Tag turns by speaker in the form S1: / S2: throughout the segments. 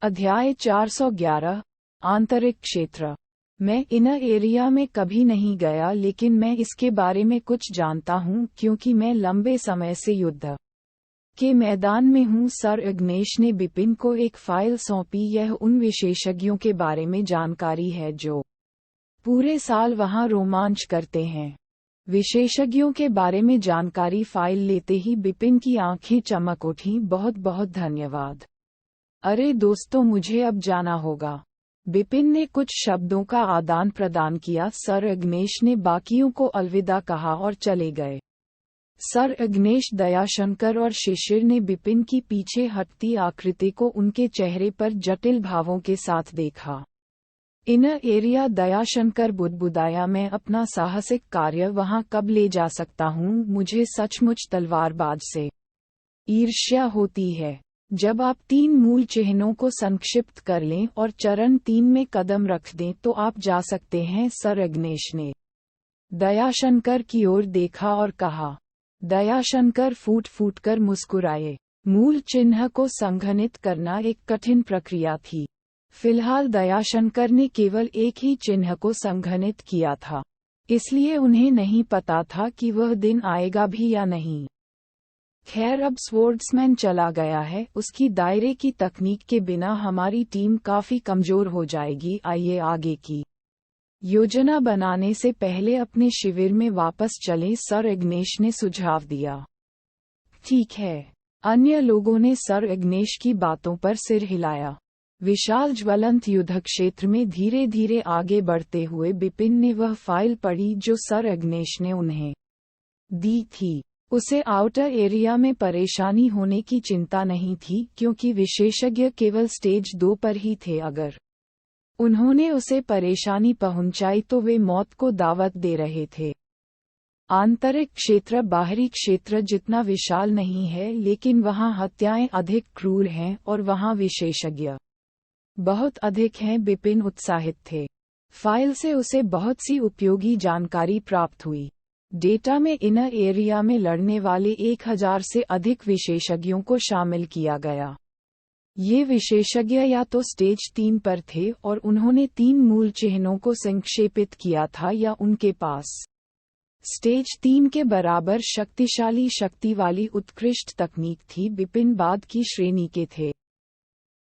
S1: अध्याय 411 आंतरिक क्षेत्र। मैं इनर एरिया में कभी नहीं गया, लेकिन मैं इसके बारे में कुछ जानता हूँ क्योंकि मैं लंबे समय से युद्ध के मैदान में हूँ। सर इग्नेश ने बिपिन को एक फाइल सौंपी। यह उन विशेषज्ञों के बारे में जानकारी है जो पूरे साल वहाँ रोमांच करते हैं। विशेषज्ञों के बारे में जानकारी फाइल लेते ही बिपिन की आंखें चमक उठीं। बहुत बहुत धन्यवाद। अरे दोस्तों, मुझे अब जाना होगा। बिपिन ने कुछ शब्दों का आदान प्रदान किया। सर इग्नेश ने बाकियों को अलविदा कहा और चले गए। सर इग्नेश, दयाशंकर और शिशिर ने बिपिन की पीछे हटती आकृति को उनके चेहरे पर जटिल भावों के साथ देखा। इनर एरिया, दयाशंकर बुदबुदाया, मैं अपना साहसिक कार्य वहां कब ले जा सकता हूं? मुझे सचमुच तलवारबाज से ईर्ष्या होती है। जब आप 3 मूल चिन्हों को संक्षिप्त कर लें और चरण 3 में कदम रख दें तो आप जा सकते हैं। सर इग्नेश ने दयाशंकर की ओर देखा और कहा। दयाशंकर फूट फूट कर मुस्कुराए। मूल चिन्ह को संघनित करना एक कठिन प्रक्रिया थी। फिलहाल दयाशंकर ने केवल एक ही चिन्ह को संघनित किया था, इसलिए उन्हें नहीं पता था कि वह दिन आएगा भी या नहीं। खैर, अब स्वॉर्ड्समैन चला गया है। उसकी दायरे की तकनीक के बिना हमारी टीम काफी कमजोर हो जाएगी। आइए आगे की योजना बनाने से पहले अपने शिविर में वापस चलें, सर इग्नेश ने सुझाव दिया। ठीक है। अन्य लोगों ने सर इग्नेश की बातों पर सिर हिलाया। विशाल ज्वलंत युद्ध क्षेत्र में धीरे धीरे आगे बढ़ते हुए बिपिन ने वह फाइल पढ़ी जो सर इग्नेश ने उन्हें दी थी। उसे आउटर एरिया में परेशानी होने की चिंता नहीं थी, क्योंकि विशेषज्ञ केवल स्टेज 2 पर ही थे। अगर उन्होंने उसे परेशानी पहुंचाई तो वे मौत को दावत दे रहे थे। आंतरिक क्षेत्र बाहरी क्षेत्र जितना विशाल नहीं है, लेकिन वहां हत्याएं अधिक क्रूर हैं और वहां विशेषज्ञ बहुत अधिक हैं। बिपिन उत्साहित थे। फाइल से उसे बहुत सी उपयोगी जानकारी प्राप्त हुई। डेटा में इनर एरिया में लड़ने वाले 1000 से अधिक विशेषज्ञों को शामिल किया गया। ये विशेषज्ञ या तो स्टेज 3 पर थे और उन्होंने 3 मूल चिन्हों को संक्षेपित किया था, या उनके पास स्टेज 3 के बराबर शक्तिशाली शक्ति वाली उत्कृष्ट तकनीक थी। बिपिन बाद की श्रेणी के थे।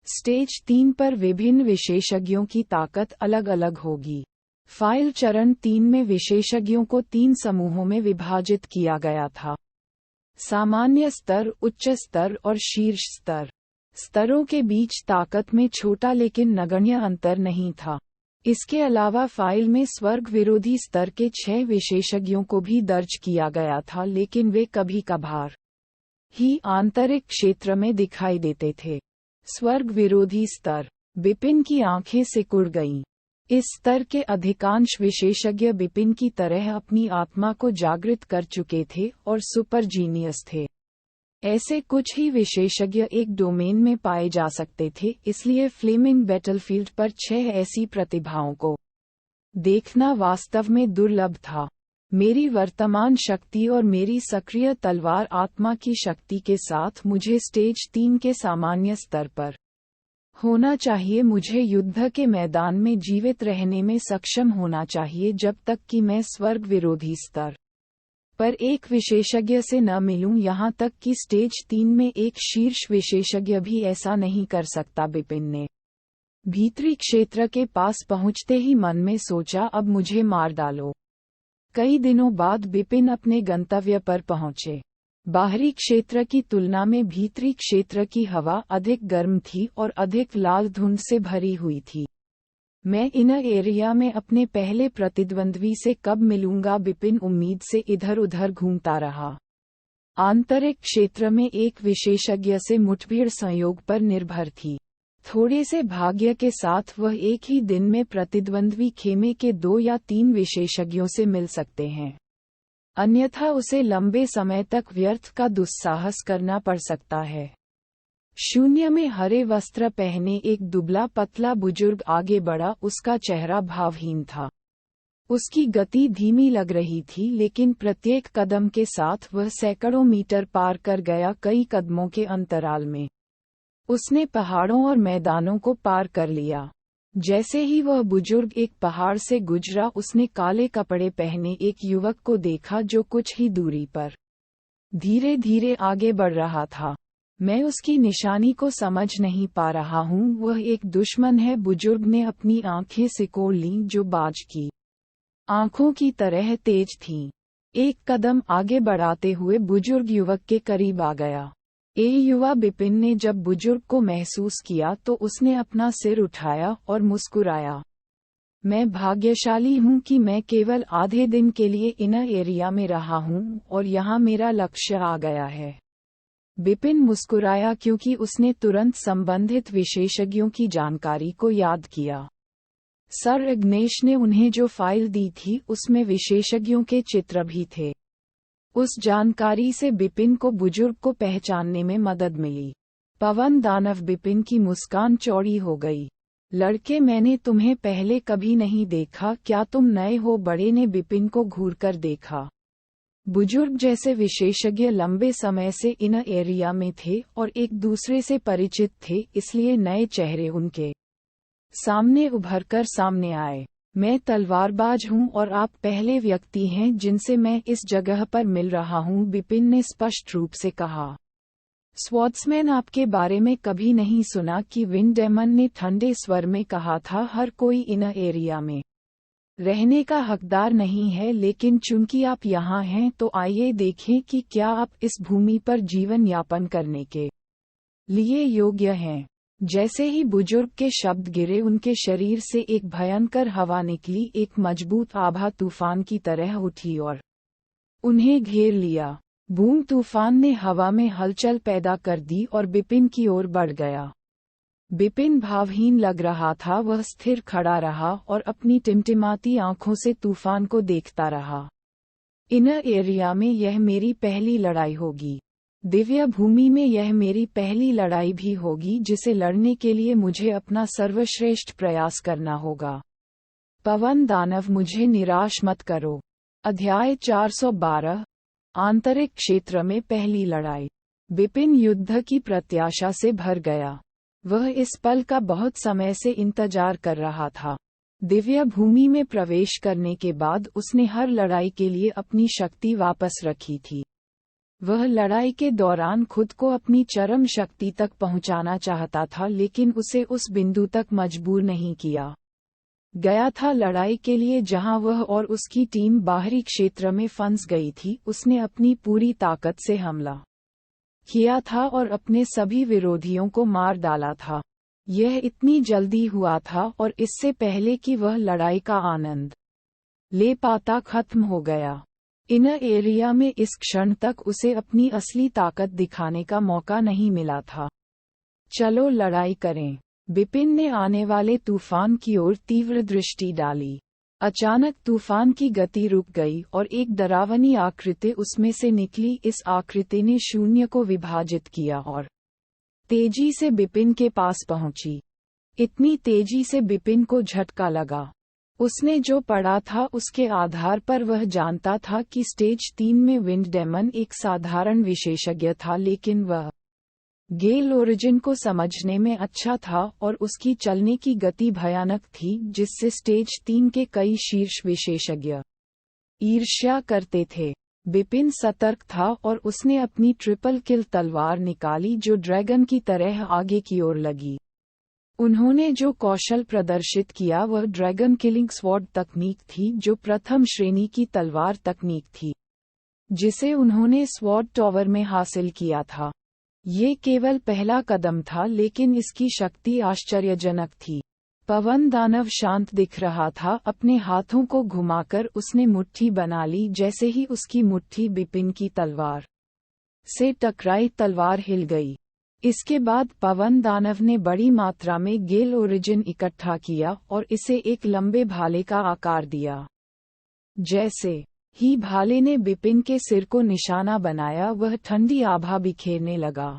S1: स्टेज 3 पर विभिन्न विशेषज्ञों की ताकत अलग अलग होगी। फाइल चरण 3 में विशेषज्ञों को 3 समूहों में विभाजित किया गया था: सामान्य स्तर, उच्च स्तर और शीर्ष स्तर। स्तरों के बीच ताकत में छोटा लेकिन नगण्य अंतर नहीं था। इसके अलावा फाइल में स्वर्ग विरोधी स्तर के 6 विशेषज्ञों को भी दर्ज किया गया था, लेकिन वे कभी कभार ही आंतरिक क्षेत्र में दिखाई देते थे। स्वर्ग विरोधी स्तर। बिपिन की आंखें सिकुड़ गईं। इस स्तर के अधिकांश विशेषज्ञ बिपिन की तरह अपनी आत्मा को जागृत कर चुके थे और सुपर जीनियस थे। ऐसे कुछ ही विशेषज्ञ एक डोमेन में पाए जा सकते थे, इसलिए फ्लेमिंग बैटलफील्ड पर 6 ऐसी प्रतिभाओं को देखना वास्तव में दुर्लभ था। मेरी वर्तमान शक्ति और मेरी सक्रिय तलवार आत्मा की शक्ति के साथ मुझे स्टेज 3 के सामान्य स्तर पर होना चाहिए। मुझे युद्ध के मैदान में जीवित रहने में सक्षम होना चाहिए जब तक कि मैं स्वर्ग विरोधी स्तर पर एक विशेषज्ञ से न मिलूं। यहाँ तक कि स्टेज 3 में एक शीर्ष विशेषज्ञ भी ऐसा नहीं कर सकता। बिपिन ने भीतरी क्षेत्र के पास पहुंचते ही मन में सोचा, अब मुझे मार डालो। कई दिनों बाद बिपिन अपने गंतव्य पर पहुंचे। बाहरी क्षेत्र की तुलना में भीतरी क्षेत्र की हवा अधिक गर्म थी और अधिक लाल धुंध से भरी हुई थी। मैं इनर एरिया में अपने पहले प्रतिद्वंद्वी से कब मिलूंगा? बिपिन उम्मीद से इधर उधर घूमता रहा। आंतरिक क्षेत्र में एक विशेषज्ञ से मुठभेड़ संयोग पर निर्भर थी। थोड़े से भाग्य के साथ वह एक ही दिन में प्रतिद्वंद्वी खेमे के 2 या 3 विशेषज्ञों से मिल सकते हैं, अन्यथा उसे लंबे समय तक व्यर्थ का दुस्साहस करना पड़ सकता है। शून्य में हरे वस्त्र पहने एक दुबला पतला बुजुर्ग आगे बढ़ा। उसका चेहरा भावहीन था। उसकी गति धीमी लग रही थी, लेकिन प्रत्येक कदम के साथ वह सैकड़ों मीटर पार कर गया, कई कदमों के अंतराल में। उसने पहाड़ों और मैदानों को पार कर लिया। जैसे ही वह बुजुर्ग एक पहाड़ से गुजरा, उसने काले कपड़े पहने एक युवक को देखा जो कुछ ही दूरी पर धीरे धीरे आगे बढ़ रहा था। मैं उसकी निशानी को समझ नहीं पा रहा हूँ, वह एक दुश्मन है। बुजुर्ग ने अपनी आंखें सिकोड़ लीं जो बाज की आंखों की तरह तेज थीं। एक कदम आगे बढ़ाते हुए बुजुर्ग युवक के करीब आ गया। युवा बिपिन ने जब बुजुर्ग को महसूस किया तो उसने अपना सिर उठाया और मुस्कुराया। मैं भाग्यशाली हूँ कि मैं केवल आधे दिन के लिए इनर एरिया में रहा हूँ और यहाँ मेरा लक्ष्य आ गया है। बिपिन मुस्कुराया क्योंकि उसने तुरंत संबंधित विशेषज्ञों की जानकारी को याद किया। सर इग्नेश ने उन्हें जो फाइल दी थी उसमें विशेषज्ञों के चित्र भी थे। उस जानकारी से बिपिन को बुजुर्ग को पहचानने में मदद मिली। पवन दानव। बिपिन की मुस्कान चौड़ी हो गई। लड़के, मैंने तुम्हें पहले कभी नहीं देखा, क्या तुम नए हो? बड़े ने बिपिन को घूरकर देखा। बुजुर्ग जैसे विशेषज्ञ लंबे समय से इन एरिया में थे और एक दूसरे से परिचित थे, इसलिए नए चेहरे उनके सामने उभरकर सामने आए। मैं तलवारबाज हूं और आप पहले व्यक्ति हैं जिनसे मैं इस जगह पर मिल रहा हूं, बिपिन ने स्पष्ट रूप से कहा। स्वॉर्ड्समैन, आपके बारे में कभी नहीं सुना कि विंडेमन ने ठंडे स्वर में कहा था। हर कोई इन एरिया में रहने का हकदार नहीं है, लेकिन चूंकि आप यहाँ हैं तो आइए देखें कि क्या आप इस भूमि पर जीवन यापन करने के लिए योग्य हैं। जैसे ही बुजुर्ग के शब्द गिरे, उनके शरीर से एक भयंकर हवा निकली। एक मजबूत आभा तूफान की तरह उठी और उन्हें घेर लिया। बूम तूफान ने हवा में हलचल पैदा कर दी और बिपिन की ओर बढ़ गया। बिपिन भावहीन लग रहा था। वह स्थिर खड़ा रहा और अपनी टिमटिमाती आंखों से तूफान को देखता रहा। इनर एरिया में यह मेरी पहली लड़ाई होगी। दिव्य भूमि में यह मेरी पहली लड़ाई भी होगी, जिसे लड़ने के लिए मुझे अपना सर्वश्रेष्ठ प्रयास करना होगा। पवन दानव, मुझे निराश मत करो। अध्याय 412 आंतरिक क्षेत्र में पहली लड़ाई। बिपिन युद्ध की प्रत्याशा से भर गया। वह इस पल का बहुत समय से इंतजार कर रहा था। दिव्य भूमि में प्रवेश करने के बाद उसने हर लड़ाई के लिए अपनी शक्ति वापस रखी थी। वह लड़ाई के दौरान खुद को अपनी चरम शक्ति तक पहुंचाना चाहता था, लेकिन उसे उस बिंदु तक मजबूर नहीं किया गया था। लड़ाई के लिए जहां वह और उसकी टीम बाहरी क्षेत्र में फंस गई थी, उसने अपनी पूरी ताकत से हमला किया था और अपने सभी विरोधियों को मार डाला था। यह इतनी जल्दी हुआ था और इससे पहले कि वह लड़ाई का आनंद ले पाता, खत्म हो गया। इनर एरिया में इस क्षण तक उसे अपनी असली ताकत दिखाने का मौका नहीं मिला था। चलो लड़ाई करें। बिपिन ने आने वाले तूफान की ओर तीव्र दृष्टि डाली। अचानक तूफान की गति रुक गई और एक डरावनी आकृति उसमें से निकली। इस आकृति ने शून्य को विभाजित किया और तेजी से बिपिन के पास पहुंची। इतनी तेजी से बिपिन को झटका लगा। उसने जो पढ़ा था उसके आधार पर वह जानता था कि स्टेज 3 में विंडेमन एक साधारण विशेषज्ञ था, लेकिन वह गेल ओरिजिन को समझने में अच्छा था और उसकी चलने की गति भयानक थी, जिससे स्टेज 3 के कई शीर्ष विशेषज्ञ ईर्ष्या करते थे। बिपिन सतर्क था और उसने अपनी ट्रिपल किल तलवार निकाली जो ड्रैगन की तरह आगे की ओर लगी। उन्होंने जो कौशल प्रदर्शित किया वह ड्रैगन किलिंग स्वॉर्ड तकनीक थी, जो प्रथम श्रेणी की तलवार तकनीक थी जिसे उन्होंने स्वॉर्ड टॉवर में हासिल किया था। ये केवल पहला कदम था, लेकिन इसकी शक्ति आश्चर्यजनक थी। पवन दानव शांत दिख रहा था। अपने हाथों को घुमाकर उसने मुट्ठी बना ली। जैसे ही उसकी मुट्ठी बिपिन की तलवार से टकराई, तलवार हिल गई। इसके बाद पवन दानव ने बड़ी मात्रा में गेल ओरिजिन इकट्ठा किया और इसे एक लंबे भाले का आकार दिया। जैसे ही भाले ने बिपिन के सिर को निशाना बनाया, वह ठंडी आभा बिखेरने लगा।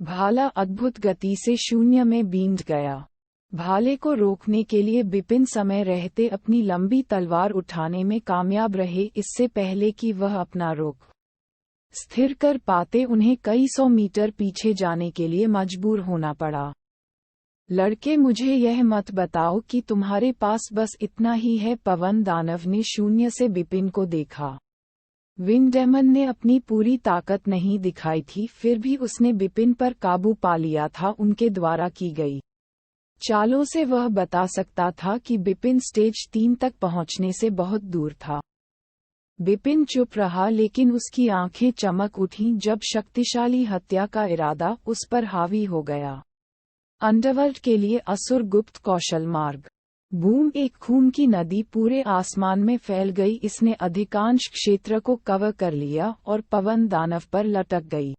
S1: भाला अद्भुत गति से शून्य में बींध गया। भाले को रोकने के लिए बिपिन समय रहते अपनी लंबी तलवार उठाने में कामयाब रहे, इससे पहले कि वह अपना रुख स्थिर कर पाते उन्हें कई 100 मीटर पीछे जाने के लिए मजबूर होना पड़ा। लड़के, मुझे यह मत बताओ कि तुम्हारे पास बस इतना ही है। पवन दानव ने शून्य से बिपिन को देखा। विंडेमन ने अपनी पूरी ताकत नहीं दिखाई थी, फिर भी उसने बिपिन पर काबू पा लिया था उनके द्वारा की गई चालों से। वह बता सकता था कि बिपिन स्टेज 3 तक पहुंचने से बहुत दूर था। बिपिन चुप रहा, लेकिन उसकी आंखें चमक उठीं जब शक्तिशाली हत्या का इरादा उस पर हावी हो गया। अंडरवर्ल्ड के लिए असुर गुप्त कौशल मार्ग। बूम, एक खून की नदी पूरे आसमान में फैल गई। इसने अधिकांश क्षेत्र को कवर कर लिया और पवन दानव पर लटक गई।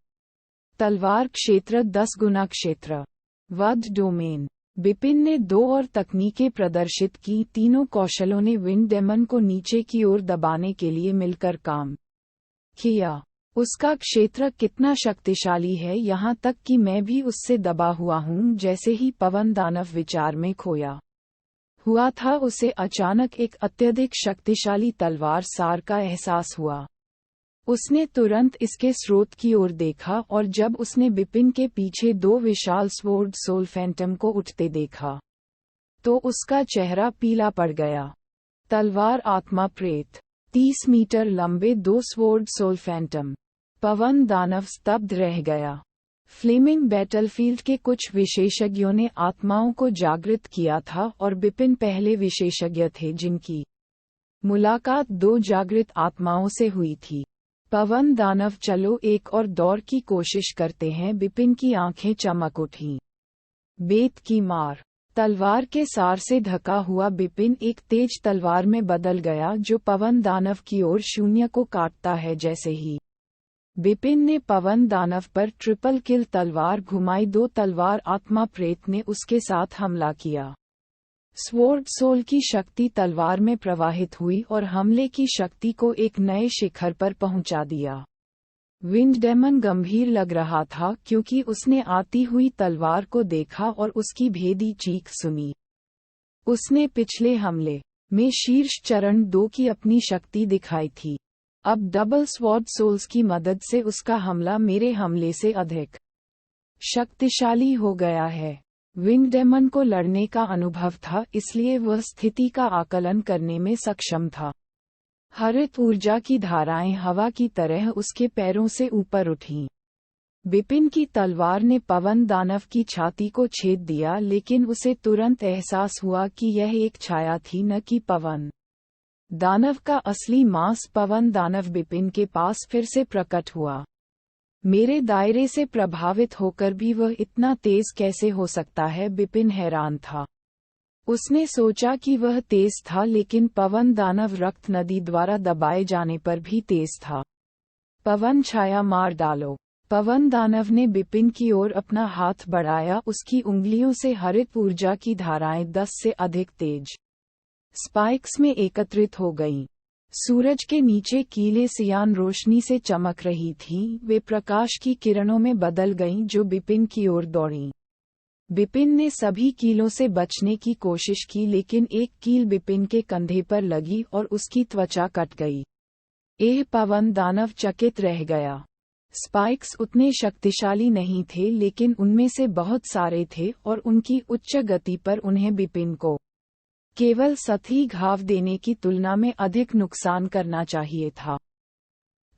S1: तलवार क्षेत्र 10 गुना क्षेत्र। वध डोमेन। बिपिन ने 2 और तकनीकें प्रदर्शित की। तीनों कौशलों ने विंडेमन को नीचे की ओर दबाने के लिए मिलकर काम किया। उसका क्षेत्र कितना शक्तिशाली है, यहाँ तक कि मैं भी उससे दबा हुआ हूँ। जैसे ही पवन दानव विचार में खोया हुआ था, उसे अचानक एक अत्यधिक शक्तिशाली तलवार सार का एहसास हुआ। उसने तुरंत इसके स्रोत की ओर देखा और जब उसने बिपिन के पीछे 2 विशाल स्वॉर्ड सोल फैंटम को उठते देखा तो उसका चेहरा पीला पड़ गया। तलवार आत्मा प्रेत। 30 मीटर लंबे 2 स्वॉर्ड सोल फैंटम। पवन दानव स्तब्ध रह गया। फ्लेमिंग बैटलफील्ड के कुछ विशेषज्ञों ने आत्माओं को जागृत किया था और बिपिन पहले विशेषज्ञ थे जिनकी मुलाकात 2 जागृत आत्माओं से हुई थी। पवन दानव, चलो एक और दौर की कोशिश करते हैं। बिपिन की आंखें चमक उठीं। बेत की मार। तलवार के सार से ढका हुआ बिपिन एक तेज तलवार में बदल गया जो पवन दानव की ओर शून्य को काटता है। जैसे ही बिपिन ने पवन दानव पर ट्रिपल किल तलवार घुमाई, 2 तलवार आत्मा प्रेत ने उसके साथ हमला किया। स्वॉर्ड सोल की शक्ति तलवार में प्रवाहित हुई और हमले की शक्ति को एक नए शिखर पर पहुंचा दिया। विंडेमन गंभीर लग रहा था क्योंकि उसने आती हुई तलवार को देखा और उसकी भेदी चीख सुनी। उसने पिछले हमले में शीर्ष चरण 2 की अपनी शक्ति दिखाई थी। अब डबल स्वॉर्ड सोल्स की मदद से उसका हमला मेरे हमले से अधिक शक्तिशाली हो गया है। विंडेमन को लड़ने का अनुभव था, इसलिए वह स्थिति का आकलन करने में सक्षम था। हरित ऊर्जा की धाराएं हवा की तरह उसके पैरों से ऊपर उठीं। बिपिन की तलवार ने पवन दानव की छाती को छेद दिया, लेकिन उसे तुरंत एहसास हुआ कि यह एक छाया थी, न कि पवन दानव का असली मांस। पवन दानव बिपिन के पास फिर से प्रकट हुआ। मेरे दायरे से प्रभावित होकर भी वह इतना तेज कैसे हो सकता है? बिपिन हैरान था। उसने सोचा कि वह तेज था, लेकिन पवन दानव रक्त नदी द्वारा दबाए जाने पर भी तेज था। पवन छाया मार डालो। पवन दानव ने बिपिन की ओर अपना हाथ बढ़ाया। उसकी उंगलियों से हरित ऊर्जा की धाराएं 10 से अधिक तेज स्पाइक्स में एकत्रित हो गईं। सूरज के नीचे कीले सियान रोशनी से चमक रही थीं। वे प्रकाश की किरणों में बदल गईं जो बिपिन की ओर दौड़ीं। बिपिन ने सभी कीलों से बचने की कोशिश की, लेकिन एक कील बिपिन के कंधे पर लगी और उसकी त्वचा कट गई। पवन दानव चकित रह गया। स्पाइक्स उतने शक्तिशाली नहीं थे, लेकिन उनमें से बहुत सारे थे और उनकी उच्च गति पर उन्हें बिपिन को केवल सतही घाव देने की तुलना में अधिक नुकसान करना चाहिए था।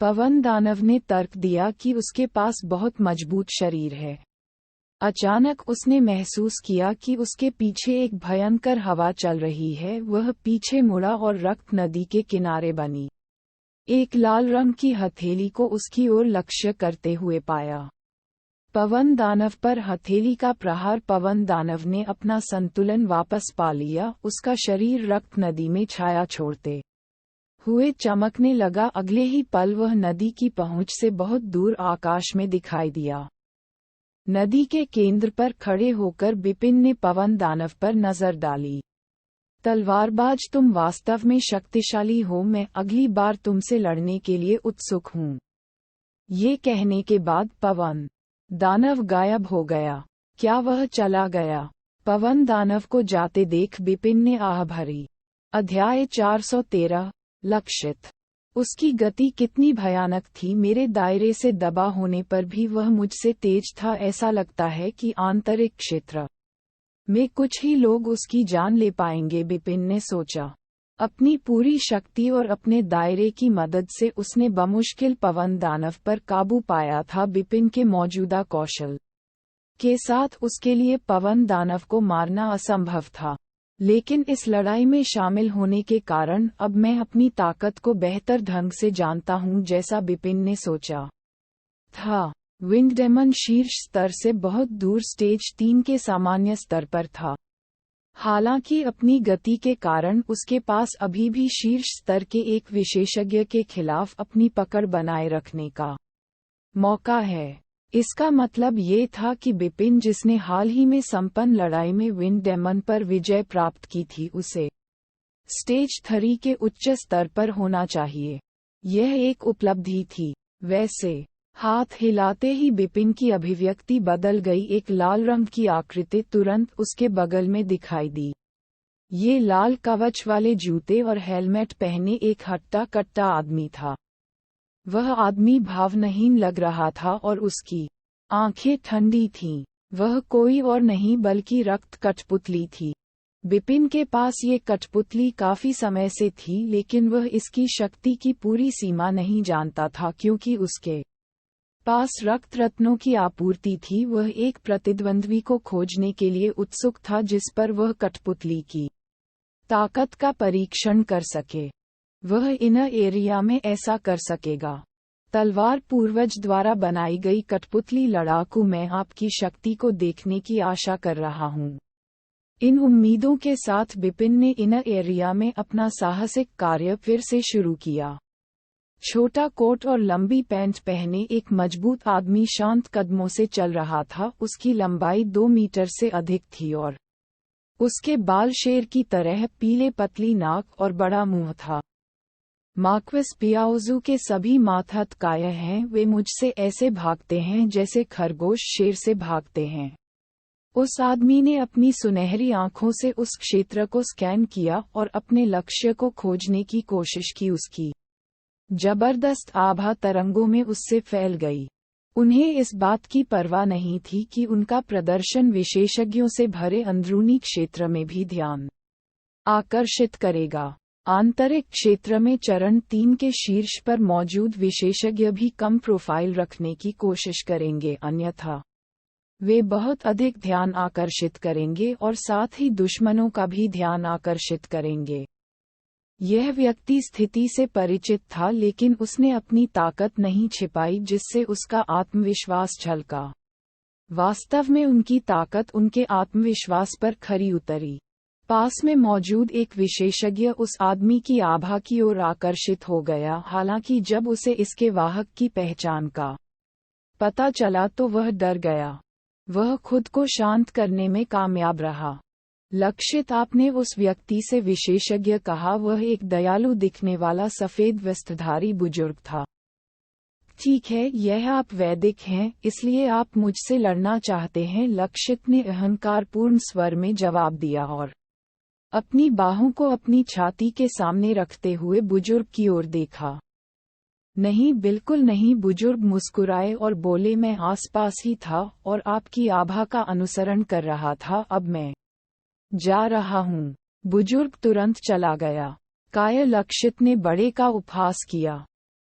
S1: पवन दानव ने तर्क दिया कि उसके पास बहुत मजबूत शरीर है। अचानक उसने महसूस किया कि उसके पीछे एक भयंकर हवा चल रही है। वह पीछे मुड़ा और रक्त नदी के किनारे बनी एक लाल रंग की हथेली को उसकी ओर लक्ष्य करते हुए पाया। पवन दानव पर हथेली का प्रहार। पवन दानव ने अपना संतुलन वापस पा लिया। उसका शरीर रक्त नदी में छाया छोड़ते हुए चमकने लगा। अगले ही पल वह नदी की पहुंच से बहुत दूर आकाश में दिखाई दिया। नदी के केंद्र पर खड़े होकर बिपिन ने पवन दानव पर नजर डाली। तलवारबाज, तुम वास्तव में शक्तिशाली हो। मैं अगली बार तुमसे लड़ने के लिए उत्सुक हूँ। ये कहने के बाद पवन दानव गायब हो गया। क्या वह चला गया? पवन दानव को जाते देख बिपिन ने आह भरी। अध्याय 413 लक्षित। उसकी गति कितनी भयानक थी, मेरे दायरे से दबा होने पर भी वह मुझसे तेज था। ऐसा लगता है कि आंतरिक क्षेत्र में कुछ ही लोग उसकी जान ले पाएंगे, बिपिन ने सोचा। अपनी पूरी शक्ति और अपने दायरे की मदद से उसने बमुश्किल पवन दानव पर काबू पाया था। बिपिन के मौजूदा कौशल के साथ उसके लिए पवन दानव को मारना असंभव था, लेकिन इस लड़ाई में शामिल होने के कारण अब मैं अपनी ताकत को बेहतर ढंग से जानता हूं, जैसा बिपिन ने सोचा था। विंग डेमन शीर्ष स्तर से बहुत दूर स्टेज 3 के सामान्य स्तर पर था। हालांकि अपनी गति के कारण उसके पास अभी भी शीर्ष स्तर के एक विशेषज्ञ के खिलाफ अपनी पकड़ बनाए रखने का मौका है। इसका मतलब ये था कि बिपिन, जिसने हाल ही में संपन्न लड़ाई में विंग डेमन पर विजय प्राप्त की थी, उसे स्टेज 3 के उच्च स्तर पर होना चाहिए। यह एक उपलब्धि थी। वैसे हाथ हिलाते ही बिपिन की अभिव्यक्ति बदल गई। एक लाल रंग की आकृति तुरंत उसके बगल में दिखाई दी। ये लाल कवच वाले जूते और हेलमेट पहने एक हट्टा कट्टा आदमी था। वह आदमी भावनाहीन लग रहा था और उसकी आंखें ठंडी थीं। वह कोई और नहीं बल्कि रक्त कठपुतली थी। बिपिन के पास ये कठपुतली काफी समय से थी, लेकिन वह इसकी शक्ति की पूरी सीमा नहीं जानता था, क्योंकि उसके पास रक्त रत्नों की आपूर्ति थी। वह एक प्रतिद्वंद्वी को खोजने के लिए उत्सुक था, जिस पर वह कठपुतली की ताकत का परीक्षण कर सके। वह इनर एरिया में ऐसा कर सकेगा। तलवार पूर्वज द्वारा बनाई गई कठपुतली लड़ाकू, मैं आपकी शक्ति को देखने की आशा कर रहा हूँ। इन उम्मीदों के साथ बिपिन ने इनर एरिया में अपना साहसिक कार्य फिर से शुरू किया। छोटा कोट और लंबी पैंट पहने एक मजबूत आदमी शांत कदमों से चल रहा था। उसकी लंबाई 2 मीटर से अधिक थी और उसके बाल शेर की तरह पीले, पतली नाक और बड़ा मुंह था। मार्क्वेस पियाओजू के सभी माथत काय हैं। वे मुझसे ऐसे भागते हैं जैसे खरगोश शेर से भागते हैं। उस आदमी ने अपनी सुनहरी आंखों से उस क्षेत्र को स्कैन किया और अपने लक्ष्य को खोजने की कोशिश की। उसकी जबरदस्त आभा तरंगों में उससे फैल गई। उन्हें इस बात की परवाह नहीं थी कि उनका प्रदर्शन विशेषज्ञों से भरे अंदरूनी क्षेत्र में भी ध्यान आकर्षित करेगा। आंतरिक क्षेत्र में चरण 3 के शीर्ष पर मौजूद विशेषज्ञ भी कम प्रोफाइल रखने की कोशिश करेंगे, अन्यथा वे बहुत अधिक ध्यान आकर्षित करेंगे और साथ ही दुश्मनों का भी ध्यान आकर्षित करेंगे। यह व्यक्ति स्थिति से परिचित था, लेकिन उसने अपनी ताकत नहीं छिपाई, जिससे उसका आत्मविश्वास झलका। वास्तव में उनकी ताकत उनके आत्मविश्वास पर खरी उतरी। पास में मौजूद एक विशेषज्ञ उस आदमी की आभा की ओर आकर्षित हो गया। हालांकि जब उसे इसके वाहक की पहचान का पता चला तो वह डर गया। वह खुद को शांत करने में कामयाब रहा। लक्षित, आपने उस व्यक्ति से विशेषज्ञ कहा। वह एक दयालु दिखने वाला सफेद वस्त्रधारी बुजुर्ग था। ठीक है, यह आप वैदिक हैं, इसलिए आप मुझसे लड़ना चाहते हैं, लक्षित ने अहंकारपूर्ण स्वर में जवाब दिया और अपनी बाहों को अपनी छाती के सामने रखते हुए बुजुर्ग की ओर देखा। नहीं, बिल्कुल नहीं, बुजुर्ग मुस्कुराए और बोले, मैं आसपास ही था और आपकी आभा का अनुसरण कर रहा था। अब मैं जा रहा हूँ। बुजुर्ग तुरंत चला गया। काय लक्षित ने बड़े का उपहास किया।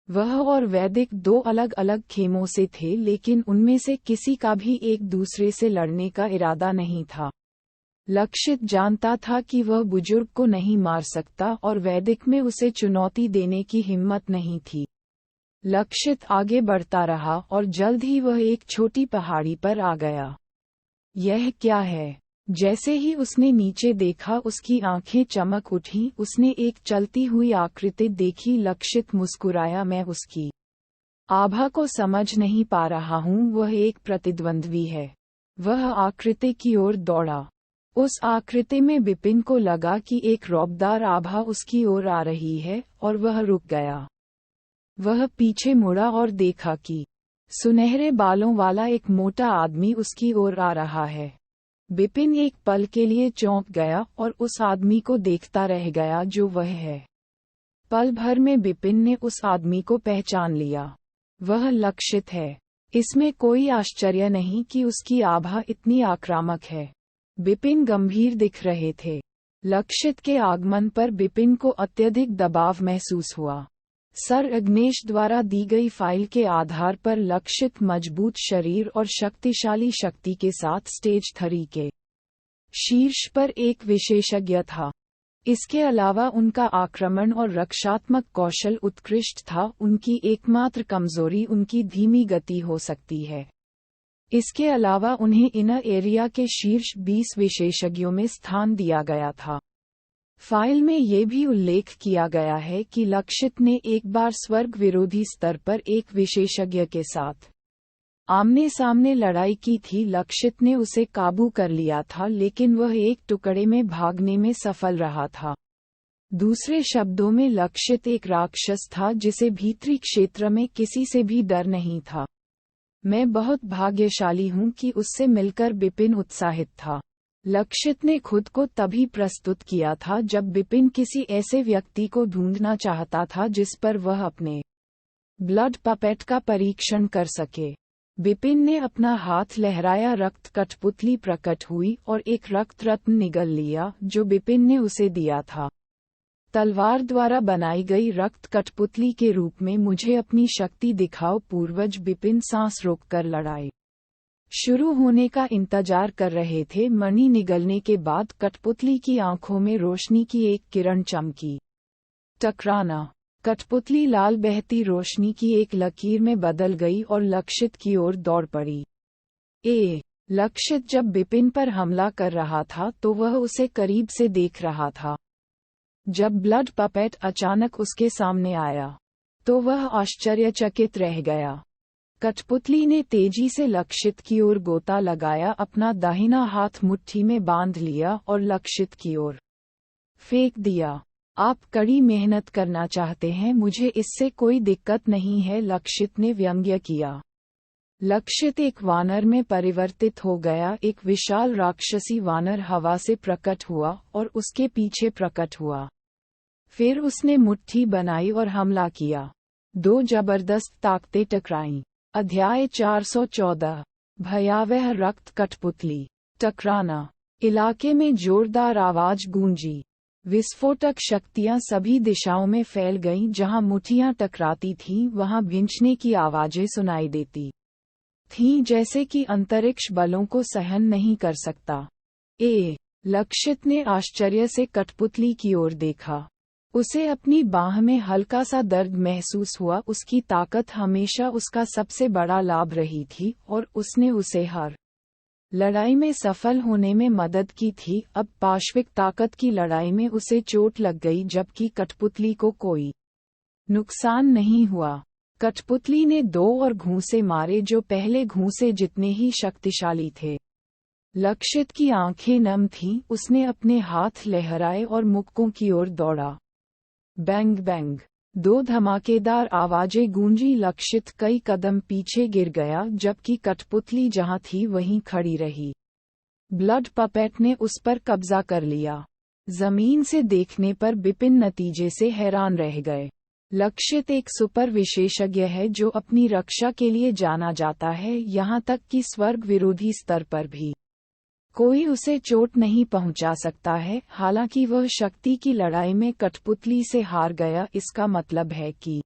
S1: वह और वैदिक 2 अलग अलग खेमों से थे, लेकिन उनमें से किसी का भी एक दूसरे से लड़ने का इरादा नहीं था। लक्षित जानता था कि वह बुजुर्ग को नहीं मार सकता और वैदिक में उसे चुनौती देने की हिम्मत नहीं थी। लक्षित आगे बढ़ता रहा और जल्द ही वह एक छोटी पहाड़ी पर आ गया। यह क्या है? जैसे ही उसने नीचे देखा, उसकी आंखें चमक उठी। उसने एक चलती हुई आकृति देखी। लक्षित मुस्कुराया, मैं उसकी आभा को समझ नहीं पा रहा हूँ, वह एक प्रतिद्वंद्वी है। वह आकृति की ओर दौड़ा। उस आकृति में बिपिन को लगा कि एक रौबदार आभा उसकी ओर आ रही है और वह रुक गया। वह पीछे मुड़ा और देखा कि सुनहरे बालों वाला एक मोटा आदमी उसकी ओर आ रहा है। बिपिन एक पल के लिए चौंक गया और उस आदमी को देखता रह गया जो वह है। पल भर में बिपिन ने उस आदमी को पहचान लिया। वह लक्षित है। इसमें कोई आश्चर्य नहीं कि उसकी आभा इतनी आक्रामक है। बिपिन गंभीर दिख रहे थे। लक्षित के आगमन पर बिपिन को अत्यधिक दबाव महसूस हुआ। सर अग्नेश द्वारा दी गई फाइल के आधार पर लक्षित मजबूत शरीर और शक्तिशाली शक्ति के साथ स्टेज 3 के शीर्ष पर एक विशेषज्ञ था। इसके अलावा उनका आक्रमण और रक्षात्मक कौशल उत्कृष्ट था। उनकी एकमात्र कमजोरी उनकी धीमी गति हो सकती है। इसके अलावा उन्हें इनर एरिया के शीर्ष 20 विशेषज्ञों में स्थान दिया गया था। फाइल में ये भी उल्लेख किया गया है कि लक्षित ने एक बार स्वर्ग विरोधी स्तर पर एक विशेषज्ञ के साथ आमने सामने लड़ाई की थी। लक्षित ने उसे काबू कर लिया था, लेकिन वह एक टुकड़े में भागने में सफल रहा था। दूसरे शब्दों में लक्षित एक राक्षस था जिसे भीतरी क्षेत्र में किसी से भी डर नहीं था। मैं बहुत भाग्यशाली हूँ कि उससे मिलकर बिपिन उत्साहित था। लक्षित ने खुद को तभी प्रस्तुत किया था जब बिपिन किसी ऐसे व्यक्ति को ढूंढना चाहता था जिस पर वह अपने ब्लड पपेट का परीक्षण कर सके। बिपिन ने अपना हाथ लहराया, रक्त कठपुतली प्रकट हुई और एक रक्त रत्न निगल लिया जो बिपिन ने उसे दिया था। तलवार द्वारा बनाई गई रक्त कठपुतली के रूप में मुझे अपनी शक्ति दिखाओ। पूर्वज बिपिन सांस रोककर लड़ाई शुरू होने का इंतजार कर रहे थे। मणि निगलने के बाद कठपुतली की आंखों में रोशनी की एक किरण चमकी। टकराना। कठपुतली लाल बहती रोशनी की एक लकीर में बदल गई और लक्षित की ओर दौड़ पड़ी। लक्षित जब बिपिन पर हमला कर रहा था तो वह उसे करीब से देख रहा था। जब ब्लड पपेट अचानक उसके सामने आया तो वह आश्चर्यचकित रह गया। कठपुतली ने तेजी से लक्षित की ओर गोता लगाया, अपना दाहिना हाथ मुट्ठी में बांध लिया और लक्षित की ओर फेंक दिया। आप कड़ी मेहनत करना चाहते हैं, मुझे इससे कोई दिक्कत नहीं है, लक्षित ने व्यंग्य किया। लक्षित एक वानर में परिवर्तित हो गया। एक विशाल राक्षसी वानर हवा से प्रकट हुआ और उसके पीछे प्रकट हुआ। फिर उसने मुट्ठी बनाई और हमला किया। 2 जबरदस्त ताकतें टकराईं। अध्याय 414। भयावह रक्त कठपुतली। टकराना। इलाके में जोरदार आवाज गूंजी। विस्फोटक शक्तियां सभी दिशाओं में फैल गईं। जहां मुट्ठियां टकराती थीं वहां भिंचने की आवाजें सुनाई देती थीं, जैसे कि अंतरिक्ष बलों को सहन नहीं कर सकता। लक्षित ने आश्चर्य से कठपुतली की ओर देखा। उसे अपनी बाह में हल्का सा दर्द महसूस हुआ। उसकी ताकत हमेशा उसका सबसे बड़ा लाभ रही थी और उसने उसे हर लड़ाई में सफल होने में मदद की थी। अब पाश्विक ताकत की लड़ाई में उसे चोट लग गई, जबकि कठपुतली को कोई नुकसान नहीं हुआ। कठपुतली ने 2 और घूंसे मारे जो पहले घूंसे जितने ही शक्तिशाली थे। लक्षित की आंखें नम थीं। उसने अपने हाथ लहराए और मुक्कों की ओर दौड़ा। Bang bang. 2 धमाकेदार आवाजें गूंजी। लक्षित कई कदम पीछे गिर गया, जबकि कठपुतली जहां थी वहीं खड़ी रही। ब्लड पपेट ने उस पर कब्जा कर लिया। जमीन से देखने पर बिपिन नतीजे से हैरान रह गए। लक्षित एक सुपर विशेषज्ञ है जो अपनी रक्षा के लिए जाना जाता है, यहाँ तक कि स्वर्ग विरोधी स्तर पर भी कोई उसे चोट नहीं पहुंचा सकता है। हालांकि वह शक्ति की लड़ाई में कठपुतली से हार गया, इसका मतलब है कि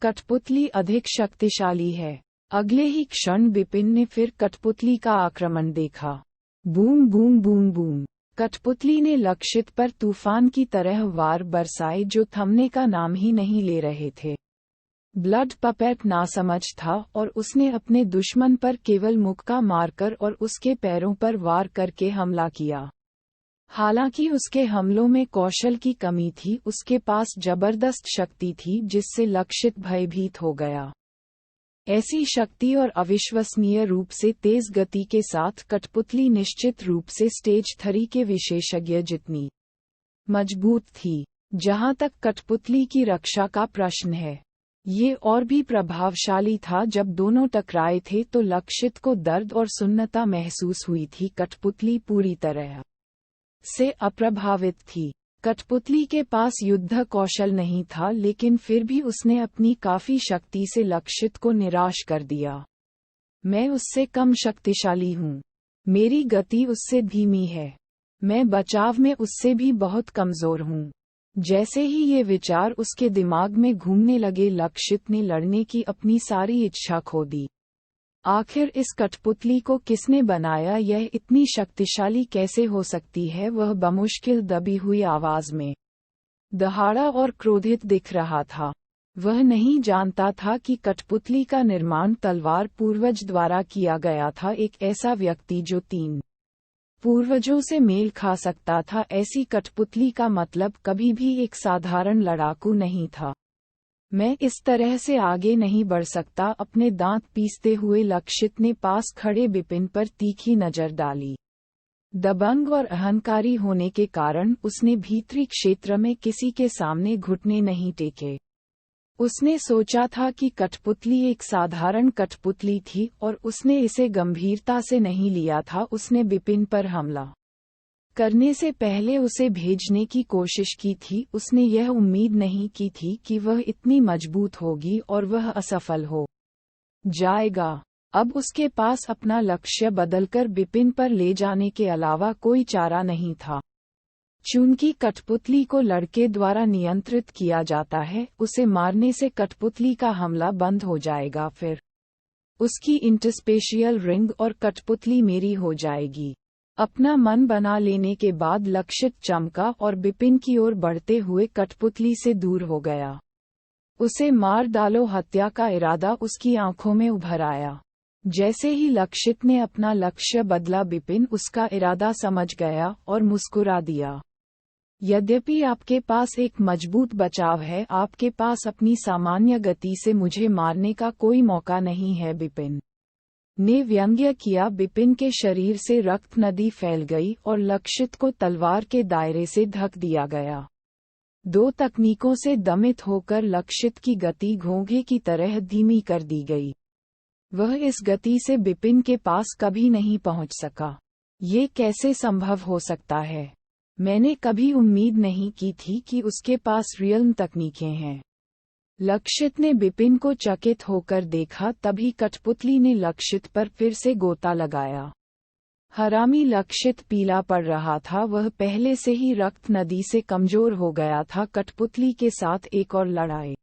S1: कठपुतली अधिक शक्तिशाली है। अगले ही क्षण बिपिन ने फिर कठपुतली का आक्रमण देखा। Boom boom boom boom. कठपुतली ने लक्षित पर तूफान की तरह वार बरसाए जो थमने का नाम ही नहीं ले रहे थे। ब्लड पपेट नासमझ था और उसने अपने दुश्मन पर केवल मुक्का मारकर और उसके पैरों पर वार करके हमला किया। हालांकि उसके हमलों में कौशल की कमी थी, उसके पास जबरदस्त शक्ति थी जिससे लक्षित भयभीत हो गया। ऐसी शक्ति और अविश्वसनीय रूप से तेज गति के साथ कठपुतली निश्चित रूप से स्टेज 3 के विशेषज्ञ जितनी मजबूत थी। जहां तक कठपुतली की रक्षा का प्रश्न है, ये और भी प्रभावशाली था। जब दोनों टकराए थे तो लक्षित को दर्द और सुन्नता महसूस हुई थी। कठपुतली पूरी तरह से अप्रभावित थी। कठपुतली के पास युद्ध कौशल नहीं था, लेकिन फिर भी उसने अपनी काफी शक्ति से लक्षित को निराश कर दिया। मैं उससे कम शक्तिशाली हूँ। मेरी गति उससे धीमी है। मैं बचाव में उससे भी बहुत कमजोर हूँ। जैसे ही ये विचार उसके दिमाग में घूमने लगे, लक्षित ने लड़ने की अपनी सारी इच्छा खो दी। आखिर इस कठपुतली को किसने बनाया? यह इतनी शक्तिशाली कैसे हो सकती है? वह बमुश्किल दबी हुई आवाज में दहाड़ा और क्रोधित दिख रहा था। वह नहीं जानता था कि कठपुतली का निर्माण तलवार पूर्वज द्वारा किया गया था, एक ऐसा व्यक्ति जो 3 पूर्वजों से मेल खा सकता था। ऐसी कठपुतली का मतलब कभी भी एक साधारण लड़ाकू नहीं था। मैं इस तरह से आगे नहीं बढ़ सकता। अपने दांत पीसते हुए लक्षित ने पास खड़े बिपिन पर तीखी नजर डाली। दबंग और अहंकारी होने के कारण उसने भीतरी क्षेत्र में किसी के सामने घुटने नहीं टेके। उसने सोचा था कि कठपुतली एक साधारण कठपुतली थी और उसने इसे गंभीरता से नहीं लिया था। उसने बिपिन पर हमला करने से पहले उसे भेजने की कोशिश की थी। उसने यह उम्मीद नहीं की थी कि वह इतनी मजबूत होगी और वह असफल हो जाएगा। अब उसके पास अपना लक्ष्य बदलकर बिपिन पर ले जाने के अलावा कोई चारा नहीं था। चूंकि कठपुतली को लड़के द्वारा नियंत्रित किया जाता है, उसे मारने से कठपुतली का हमला बंद हो जाएगा, फिर उसकी इंटरस्पेशियल रिंग और कठपुतली मेरी हो जाएगी। अपना मन बना लेने के बाद लक्षित चमका और बिपिन की ओर बढ़ते हुए कठपुतली से दूर हो गया। उसे मार डालो, हत्या का इरादा उसकी आंखों में उभर आया। जैसे ही लक्षित ने अपना लक्ष्य बदला, बिपिन उसका इरादा समझ गया और मुस्कुरा दिया। यद्यपि आपके पास एक मजबूत बचाव है, आपके पास अपनी सामान्य गति से मुझे मारने का कोई मौका नहीं है, बिपिन ने व्यंग्य किया। बिपिन के शरीर से रक्त नदी फैल गई और लक्षित को तलवार के दायरे से ढक दिया गया। 2 तकनीकों से दमित होकर लक्षित की गति घोंघे की तरह धीमी कर दी गई। वह इस गति से बिपिन के पास कभी नहीं पहुंच सका। ये कैसे संभव हो सकता है? मैंने कभी उम्मीद नहीं की थी कि उसके पास रियल्म तकनीकें हैं। लक्षित ने बिपिन को चकित होकर देखा। तभी कठपुतली ने लक्षित पर फिर से गोता लगाया। हरामी लक्षित पीला पड़ रहा था। वह पहले से ही रक्त नदी से कमजोर हो गया था। कठपुतली के साथ एक और लड़ाई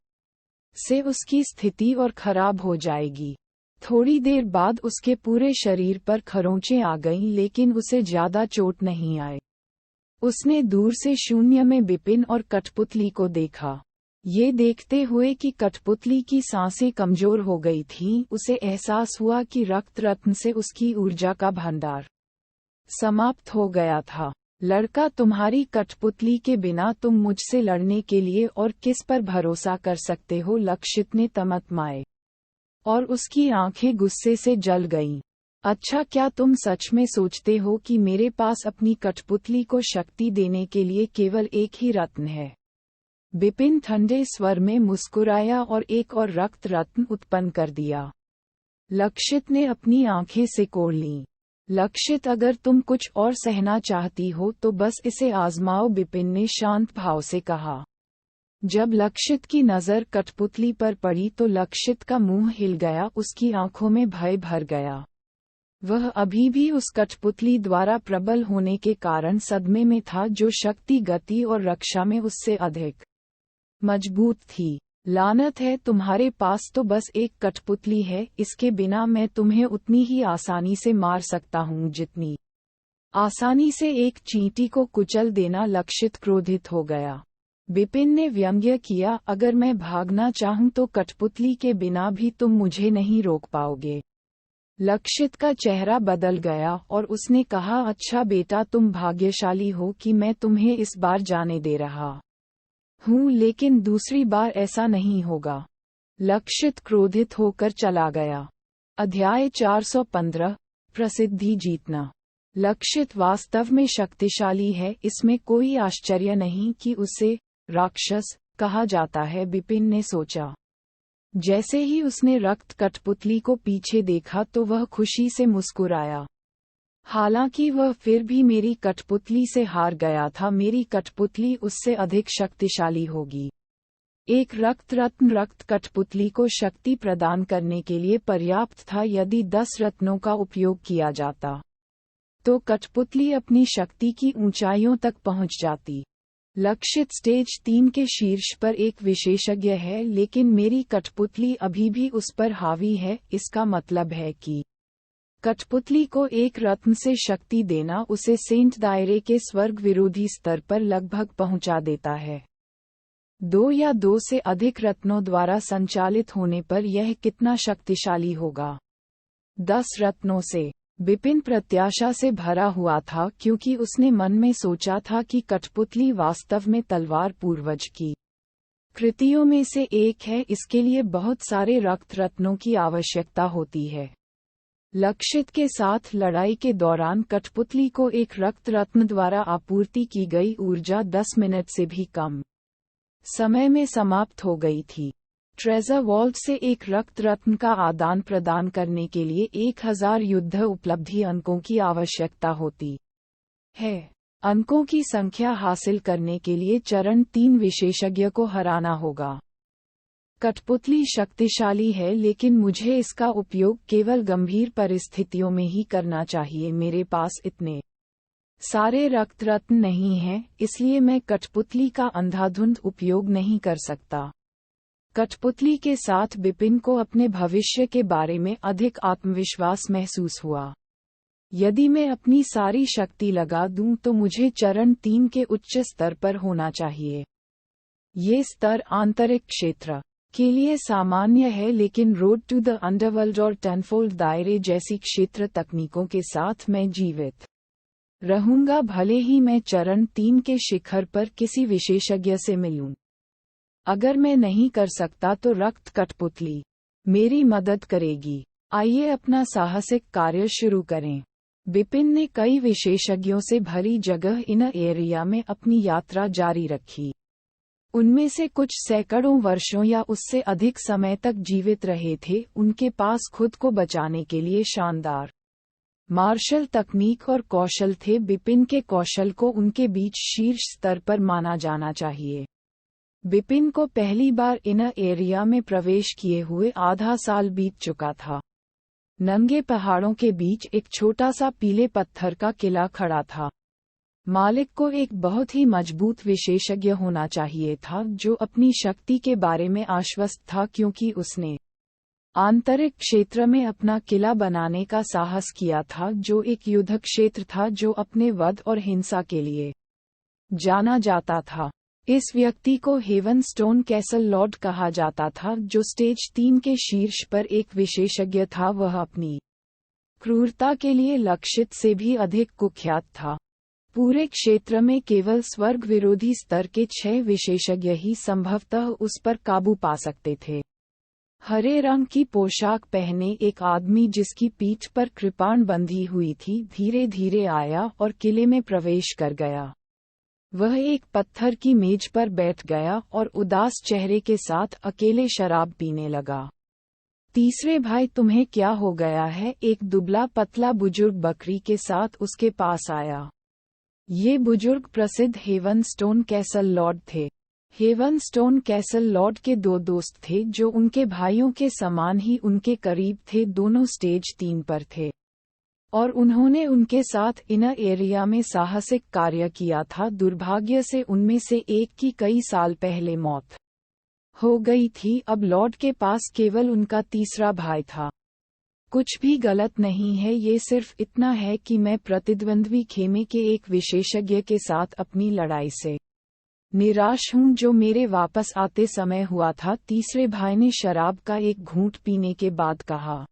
S1: से उसकी स्थिति और खराब हो जाएगी। थोड़ी देर बाद उसके पूरे शरीर पर खरोंचें आ गईं, लेकिन उसे ज्यादा चोट नहीं आई। उसने दूर से शून्य में बिपिन और कठपुतली को देखा। ये देखते हुए कि कठपुतली की सांसें कमजोर हो गई थीं, उसे एहसास हुआ कि रक्त रत्न से उसकी ऊर्जा का भंडार समाप्त हो गया था। लड़का, तुम्हारी कठपुतली के बिना तुम मुझसे लड़ने के लिए और किस पर भरोसा कर सकते हो? लक्षित ने तमतमाए और उसकी आंखें गुस्से से जल गईं। अच्छा, क्या तुम सच में सोचते हो कि मेरे पास अपनी कठपुतली को शक्ति देने के लिए केवल एक ही रत्न है? बिपिन ठंडे स्वर में मुस्कुराया और एक और रक्त रत्न उत्पन्न कर दिया। लक्षित ने अपनी आंखें सिकोड़ लीं। लक्षित, अगर तुम कुछ और सहना चाहती हो तो बस इसे आजमाओ, बिपिन ने शांत भाव से कहा। जब लक्षित की नजर कठपुतली पर पड़ी तो लक्षित का मुंह हिल गया, उसकी आंखों में भय भर गया। वह अभी भी उस कठपुतली द्वारा प्रबल होने के कारण सदमे में था, जो शक्ति, गति और रक्षा में उससे अधिक मजबूत थी। लानत है, तुम्हारे पास तो बस एक कठपुतली है। इसके बिना मैं तुम्हें उतनी ही आसानी से मार सकता हूँ जितनी आसानी से एक चींटी को कुचल देना। लक्षित क्रोधित हो गया। बिपिन ने व्यंग्य किया, अगर मैं भागना चाहूं तो कठपुतली के बिना भी तुम मुझे नहीं रोक पाओगे। लक्षित का चेहरा बदल गया और उसने कहा, अच्छा बेटा, तुम भाग्यशाली हो कि मैं तुम्हें इस बार जाने दे रहा हूँ, लेकिन दूसरी बार ऐसा नहीं होगा। लक्षित क्रोधित होकर चला गया। अध्याय 415 प्रसिद्धि जीतना। लक्षित वास्तव में शक्तिशाली है, इसमें कोई आश्चर्य नहीं कि उसे राक्षस कहा जाता है, बिपिन ने सोचा। जैसे ही उसने रक्त कठपुतली को पीछे देखा तो वह खुशी से मुस्कुराया। हालांकि वह फिर भी मेरी कठपुतली से हार गया था। मेरी कठपुतली उससे अधिक शक्तिशाली होगी। एक रक्त रत्न रक्त कठपुतली को शक्ति प्रदान करने के लिए पर्याप्त था। यदि 10 रत्नों का उपयोग किया जाता तो कठपुतली अपनी शक्ति की ऊंचाइयों तक पहुंच जाती। लक्षित स्टेज 3 के शीर्ष पर एक विशेषज्ञ है, लेकिन मेरी कठपुतली अभी भी उस पर हावी है। इसका मतलब है कि कठपुतली को एक रत्न से शक्ति देना उसे सेंट दायरे के स्वर्ग विरोधी स्तर पर लगभग पहुंचा देता है। 2 या 2 से अधिक रत्नों द्वारा संचालित होने पर यह कितना शक्तिशाली होगा? 10 रत्नों से। बिपिन प्रत्याशा से भरा हुआ था, क्योंकि उसने मन में सोचा था कि कठपुतली वास्तव में तलवार पूर्वज की कृतियों में से एक है। इसके लिए बहुत सारे रक्त रत्नों की आवश्यकता होती है। लक्षित के साथ लड़ाई के दौरान कठपुतली को एक रक्त रत्न द्वारा आपूर्ति की गई ऊर्जा 10 मिनट से भी कम समय में समाप्त हो गई थी। ट्रेजर वॉल्ट से एक रक्त रत्न का आदान प्रदान करने के लिए 1000 युद्ध उपलब्धि अंकों की आवश्यकता होती है। अंकों की संख्या हासिल करने के लिए चरण 3 विशेषज्ञ को हराना होगा। कठपुतली शक्तिशाली है, लेकिन मुझे इसका उपयोग केवल गंभीर परिस्थितियों में ही करना चाहिए। मेरे पास इतने सारे रक्त रत्न नहीं हैं, इसलिए मैं कठपुतली का अंधाधुंध उपयोग नहीं कर सकता। कठपुतली के साथ बिपिन को अपने भविष्य के बारे में अधिक आत्मविश्वास महसूस हुआ। यदि मैं अपनी सारी शक्ति लगा दूं तो मुझे चरण 3 के उच्च स्तर पर होना चाहिए। ये स्तर आंतरिक क्षेत्र के लिए सामान्य है, लेकिन रोड टू द अंडरवर्ल्ड और टेनफोल्ड दायरे जैसी क्षेत्र तकनीकों के साथ मैं जीवित रहूंगा, भले ही मैं चरण 3 के शिखर पर किसी विशेषज्ञ से मिलूं। अगर मैं नहीं कर सकता तो रक्त कठपुतली मेरी मदद करेगी। आइए अपना साहसिक कार्य शुरू करें। बिपिन ने कई विशेषज्ञों से भरी जगह इनर एरिया में अपनी यात्रा जारी रखी। उनमें से कुछ सैकड़ों वर्षों या उससे अधिक समय तक जीवित रहे थे। उनके पास खुद को बचाने के लिए शानदार मार्शल तकनीक और कौशल थे। बिपिन के कौशल को उनके बीच शीर्ष स्तर पर माना जाना चाहिए। बिपिन को पहली बार इनर एरिया में प्रवेश किए हुए आधा साल बीत चुका था। नंगे पहाड़ों के बीच एक छोटा सा पीले पत्थर का किला खड़ा था। मालिक को एक बहुत ही मजबूत विशेषज्ञ होना चाहिए था, जो अपनी शक्ति के बारे में आश्वस्त था, क्योंकि उसने आंतरिक क्षेत्र में अपना किला बनाने का साहस किया था, जो एक युद्ध क्षेत्र था जो अपने वध और हिंसा के लिए जाना जाता था। इस व्यक्ति को हेवन स्टोन कैसल लॉर्ड कहा जाता था, जो स्टेज 3 के शीर्ष पर एक विशेषज्ञ था। वह अपनी क्रूरता के लिए लक्षित से भी अधिक कुख्यात था। पूरे क्षेत्र में केवल स्वर्ग विरोधी स्तर के 6 विशेषज्ञ ही संभवतः उस पर काबू पा सकते थे। हरे रंग की पोशाक पहने एक आदमी जिसकी पीठ पर कृपाण बंधी हुई थी, धीरे धीरे आया और किले में प्रवेश कर गया। वह एक पत्थर की मेज पर बैठ गया और उदास चेहरे के साथ अकेले शराब पीने लगा। तीसरे भाई, तुम्हें क्या हो गया है? एक दुबला पतला बुजुर्ग बकरी के साथ उसके पास आया। ये बुजुर्ग प्रसिद्ध हेवन स्टोन कैसल लॉर्ड थे। हेवन स्टोन कैसल लॉर्ड के 2 दोस्त थे जो उनके भाइयों के समान ही उनके करीब थे। दोनों स्टेज 3 पर थे और उन्होंने उनके साथ इनर एरिया में साहसिक कार्य किया था। दुर्भाग्य से उनमें से एक की कई साल पहले मौत हो गई थी। अब लॉर्ड के पास केवल उनका तीसरा भाई था। कुछ भी गलत नहीं है, ये सिर्फ इतना है कि मैं प्रतिद्वंद्वी खेमे के एक विशेषज्ञ के साथ अपनी लड़ाई से निराश हूँ, जो मेरे वापस आते समय हुआ था। तीसरे भाई ने शराब का एक घूंट पीने के बाद कहा।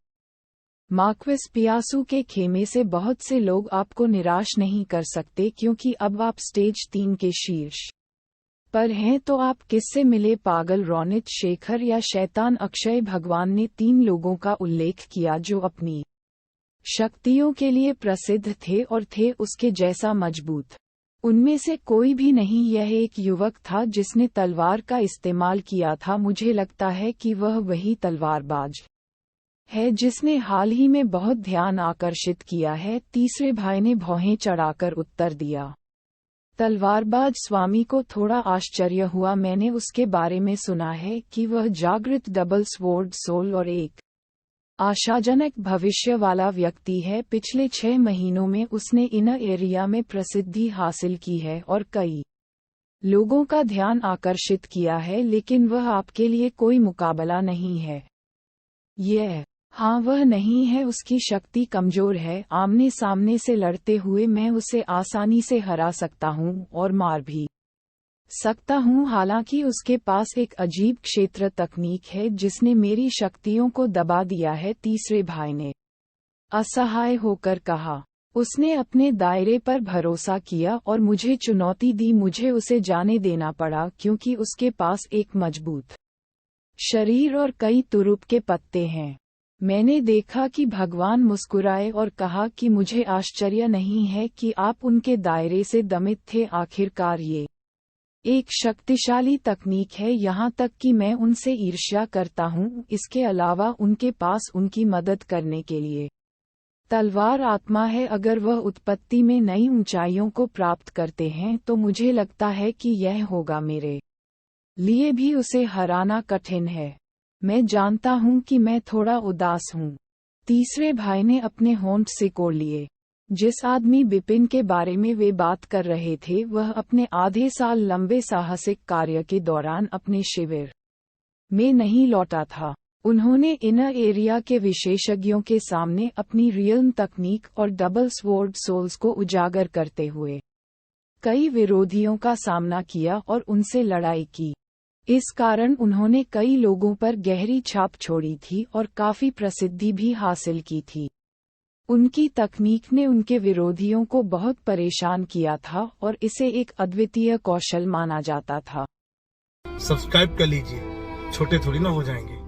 S1: मार्क्विस पियासू के खेमे से बहुत से लोग आपको निराश नहीं कर सकते, क्योंकि अब आप स्टेज 3 के शीर्ष पर हैं। तो आप किससे मिले? पागल रोनित शेखर या शैतान अक्षय भगवान ने 3 लोगों का उल्लेख किया जो अपनी शक्तियों के लिए प्रसिद्ध थे और थे उसके जैसा मजबूत। उनमें से कोई भी नहीं। यह एक युवक था जिसने तलवार का इस्तेमाल किया था। मुझे लगता है कि वह वही तलवारबाज है जिसने हाल ही में बहुत ध्यान आकर्षित किया है। तीसरे भाई ने भौहें चढ़ाकर उत्तर दिया। तलवारबाज स्वामी को थोड़ा आश्चर्य हुआ। मैंने उसके बारे में सुना है कि वह जागृत डबल स्वॉर्ड सोल और एक आशाजनक भविष्य वाला व्यक्ति है। पिछले 6 महीनों में उसने इनर एरिया में प्रसिद्धि हासिल की है और कई लोगों का ध्यान आकर्षित किया है, लेकिन वह आपके लिए कोई मुकाबला नहीं है। हाँ, वह नहीं है। उसकी शक्ति कमजोर है। आमने सामने से लड़ते हुए मैं उसे आसानी से हरा सकता हूँ और मार भी सकता हूँ। हालांकि उसके पास एक अजीब क्षेत्र तकनीक है जिसने मेरी शक्तियों को दबा दिया है। तीसरे भाई ने असहाय होकर कहा। उसने अपने दायरे पर भरोसा किया और मुझे चुनौती दी। मुझे उसे जाने देना पड़ा क्योंकि उसके पास एक मजबूत शरीर और कई तुरुप के पत्ते हैं। मैंने देखा कि भगवान मुस्कुराए और कहा कि मुझे आश्चर्य नहीं है कि आप उनके दायरे से दमित थे। आखिरकार ये एक शक्तिशाली तकनीक है, यहाँ तक कि मैं उनसे ईर्ष्या करता हूँ। इसके अलावा उनके पास उनकी मदद करने के लिए तलवार आत्मा है। अगर वह उत्पत्ति में नई ऊंचाइयों को प्राप्त करते हैं तो मुझे लगता है कि यह होगा मेरे लिए भी उसे हराना कठिन है। मैं जानता हूँ कि मैं थोड़ा उदास हूँ। तीसरे भाई ने अपने होंठ सिकोड़ लिए। जिस आदमी बिपिन के बारे में वे बात कर रहे थे वह अपने आधे साल लंबे साहसिक कार्य के दौरान अपने शिविर में नहीं लौटा था। उन्होंने इनर एरिया के विशेषज्ञों के सामने अपनी रियल्म तकनीक और डबल स्वॉर्ड सोल्स को उजागर करते हुए कई विरोधियों का सामना किया और उनसे लड़ाई की। इस कारण उन्होंने कई लोगों पर गहरी छाप छोड़ी थी और काफी प्रसिद्धि भी हासिल की थी। उनकी तकनीक ने उनके विरोधियों को बहुत परेशान किया था और इसे एक अद्वितीय कौशल माना जाता था।
S2: सब्सक्राइब कर लीजिए, छोटे थोड़ी ना हो जाएंगे।